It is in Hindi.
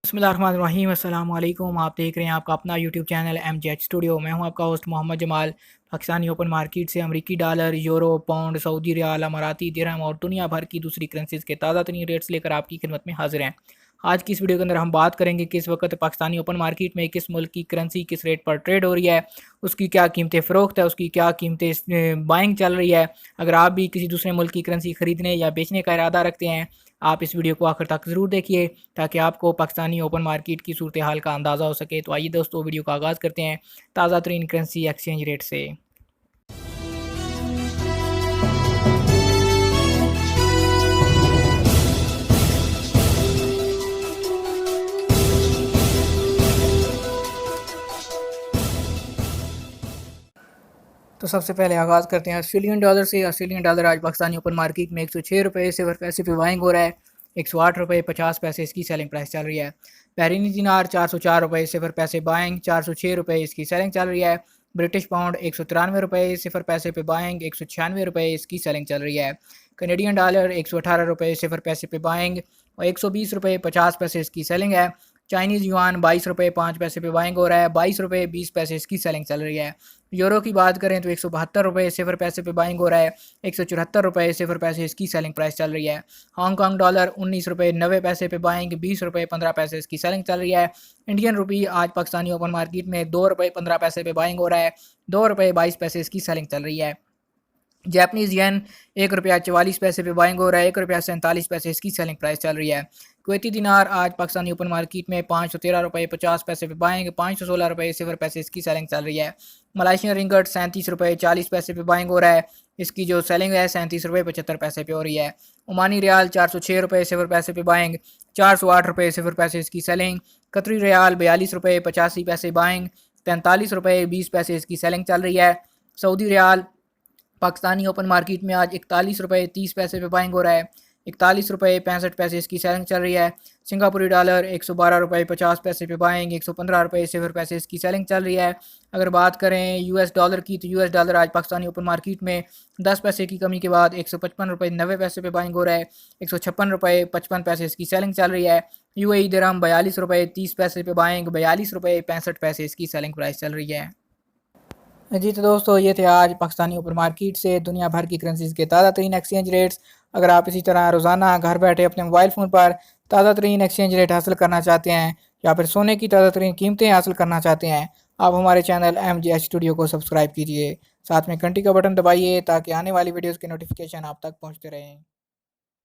बिस्मिल्लाहिर्रहमानिर्रहीम अस्सलाम वालेकुम। आप देख रहे हैं आपका अपना यूट्यूब चैनल MJ स्टूडियो। मैं हूं आपका host Mohammad Jamal. Pakistani open market से अमरीकी डॉलर, यूरो, पाउंड, सऊदी रियाल, अमाराती दिरहम और दुनिया भर की दूसरी करेंसीज के ताज़ा तरीन रेट्स लेकर आपकी खिदमत में हाजिर हैं। आज की इस वीडियो के अंदर हम बात करेंगे कि इस वक्त पाकिस्तानी ओपन मार्केट में किस मुल्क की करेंसी किस रेट पर ट्रेड हो रही है, उसकी क्या कीमतें फ़रोख्त है, उसकी क्या कीमतें बाइंग चल रही है। अगर आप भी किसी दूसरे मुल्क की करेंसी ख़रीदने या बेचने का इरादा रखते हैं, आप इस वीडियो को आखिर तक ज़रूर देखिए ताकि आपको पाकिस्तानी ओपन मार्केट की सूरत हाल का अंदाज़ा हो सके। तो आइए दोस्तों, वीडियो का आगाज़ करते हैं ताज़ा तरीन करेंसी एक्सचेंज रेट से। तो सबसे पहले आगाज़ करते हैं ऑस्ट्रेलियन डॉलर से। ऑस्ट्रेलियन डॉलर आज पाकिस्तानी ओपन मार्केट में 106 रुपये सिफर पैसे पे बाइंग हो रहा है। 108 रुपये 50 पैसे इसकी सेलिंग प्राइस चल रही है। बहरीनी दिनार 404 रुपये सिफर पैसे बाइंग, 406 रुपये इसकी सेलिंग चल रही है। ब्रिटिश पाउंड 193 रुपये सिफर पैसे पे बाइंग, 196 रुपये इसकी सेलिंग चल रही है। कनेडियन डॉलर 118 रुपये सिफर पैसे पे बाइंग और 120 रुपये 50 पैसे इसकी सेलिंग है। चाइनीज़ युआन 22 रुपये 5 पैसे पे बाइंग हो रहा है, 22 रुपये 20 पैसे इसकी सेलिंग चल रही है। यूरो की बात करें तो 172 रुपये सिफर पैसे पे बाइंग हो रहा है, 174 रुपये सिफर पैसे इसकी सेलिंग प्राइस चल रही है। हांगकॉन्ग डॉलर 19 रुपये 90 पैसे पे बाइंग, 20 रुपये 15 पैसे इसकी सेलिंग चल रही है। इंडियन रुपी आज पाकिस्तानी ओपन मार्केट में 2 रुपये 15 पैसे पे बाइंग हो रहा है, 2 रुपये 22 पैसे इसकी सेलिंग चल रही है। जैपनीज़ येन 1 रुपया 44 पैसे पे बाइंग हो रहा है, 1 रुपया 47 पैसे इसकी सेलिंग प्राइस चल रही है। कुवैती दिनार आज पाकिस्तानी ओपन मार्केट में 513 रुपये 50 पैसे पे बाइंग, 516 रुपये सिफर पैसे इसकी सेलिंग चल रही है। मलेशियन रिंगट 37 रुपये 40 पैसे पे बाइंग हो रहा है, इसकी जो सेलिंग है 37 रुपये 75 पैसे पे हो रही है। ओमानी रियाल 406 रुपये सिफर पैसे पे बाइंग, 408 रुपये सिफर पैसे इसकी सेलिंग। कतरी रियाल 42 रुपये 85 पैसे बाइंग, 43 रुपये 20 पैसे इसकी सेलिंग चल रही है। Saudi riyal Pakistani open market में आज 41 रुपये 30 पैसे पे बाइंग हो रहा है, 41 रुपये 65 पैसे इसकी सेलिंग चल रही है। सिंगापुरी डॉलर 112 रुपये 50 पैसे पे बाइंग, 115 रुपये सिफर पैसे इसकी सेलिंग चल रही है। अगर बात करें US डॉलर की तो US डॉलर आज पाकिस्तानी ओपन मार्केट में 10 पैसे की कमी के बाद 155 रुपये 90 पैसे पे बाइंग हो रहा है, 156 रुपये 55 पैसे इसकी सेलिंग चल रही है। UAE दिरहम 42 रुपये 30 पैसे पे बाइंग, 42 रुपये 65 पैसे इसकी सेलिंग प्राइस चल रही है। जी तो दोस्तों, ये थे आज पाकिस्तानी ओपन मार्केट से दुनिया भर की करेंसीज के ताज़ा तरीन एक्सचेंज रेट्स। अगर आप इसी तरह रोज़ाना घर बैठे अपने मोबाइल फ़ोन पर ताज़ा तरीन एक्सचेंज रेट हासिल करना चाहते हैं या फिर सोने की ताज़ा तरीन कीमतें हासिल करना चाहते हैं, आप हमारे चैनल MJ स्टूडियो को सब्सक्राइब कीजिए। साथ में घंटी का बटन दबाइए ताकि आने वाली वीडियोज़ के नोटिफिकेशन आप तक पहुँचते रहें।